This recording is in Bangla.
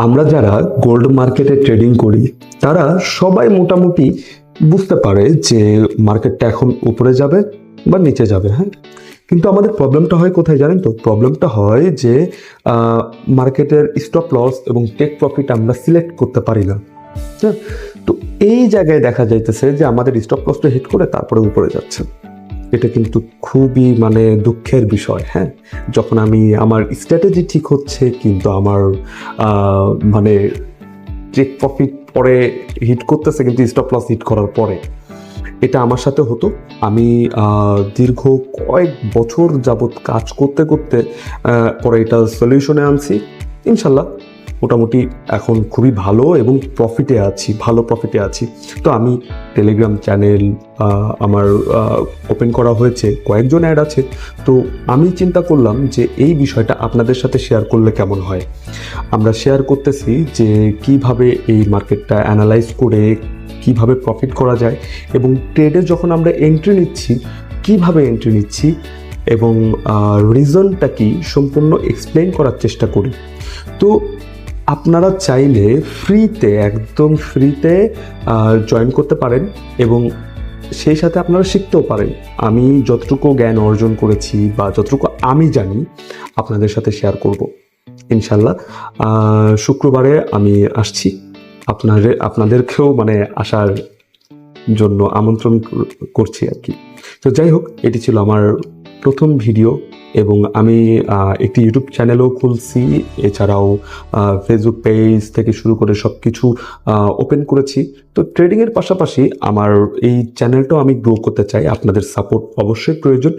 আমরা যারা গোল্ড মার্কেটে ট্রেডিং করি তারা সবাই মোটামুটি বুঝতে পারে যে মার্কেটটা এখন উপরে যাবে বা নিচে যাবে, হ্যাঁ। কিন্তু আমাদের প্রবলেমটা হয় কোথায় জানেন তো? প্রবলেমটা হয় যে মার্কেটের স্টপ লস এবং টেক প্রফিট আমরা সিলেক্ট করতে পারি না, হ্যাঁ। তো এই জায়গায় দেখা যাইতেছে যে আমাদের স্টপ লসটা হিট করে তারপরে উপরে যাচ্ছে। এটা কিন্তু খুবই মানে দুঃখের বিষয়, হ্যাঁ। যখন আমি আমার স্ট্র্যাটেজি ঠিক হচ্ছে কিন্তু আমার মানে টেক প্রফিট পরে হিট করতেছে কিন্তু স্টপ লস হিট করার পরে, এটা আমার সাথে হতো। আমি দীর্ঘ কয়েক বছর যাবৎ কাজ করতে করতে পরে এটা সলিউশনে আনছি। ইনশাল্লাহ মোটামুটি এখন খুবই ভালো এবং প্রফিটে আছি, ভালো প্রফিটে আছি। তো আমি টেলিগ্রাম চ্যানেল আমার ওপেন করা হয়েছে, কয়েকজন অ্যাড আছে। তো আমি চিন্তা করলাম যে এই বিষয়টা আপনাদের সাথে শেয়ার করলে কেমন হয়। আমরা শেয়ার করতেছি যে কিভাবে এই মার্কেটটা অ্যানালাইজ করে কিভাবে প্রফিট করা যায় এবং ট্রেডে যখন আমরা এন্ট্রি নিচ্ছি কিভাবে এন্ট্রি নিচ্ছি এবং রিজনটা কি সম্পূর্ণ এক্সপ্লেইন করার চেষ্টা করি। তো আপনারা চাইলে ফ্রিতে, একদম ফ্রিতে জয়েন করতে পারেন এবং সেই সাথে আপনারা শিখতেও পারেন। আমি যতটুকু জ্ঞান অর্জন করেছি বা যতটুকু আমি জানি আপনাদের সাথে শেয়ার করব ইনশাল্লাহ। শুক্রবারে আমি আসছি, আপনাদেরকেও মানে আসার জন্য আমন্ত্রণ করছি আর কি। তো যাই হোক, এটি ছিল আমার প্রথম ভিডিও এবং আমি একটি ইউটিউব চ্যানেলও খুলছি, এছাড়াও ফেসবুক পেজ থেকে শুরু করে সব কিছু ওপেন করেছি। তো ট্রেডিংয়ের পাশাপাশি আমার এই চ্যানেলটাও আমি গ্রো করতে চাই, আপনাদের সাপোর্ট অবশ্যই প্রয়োজন।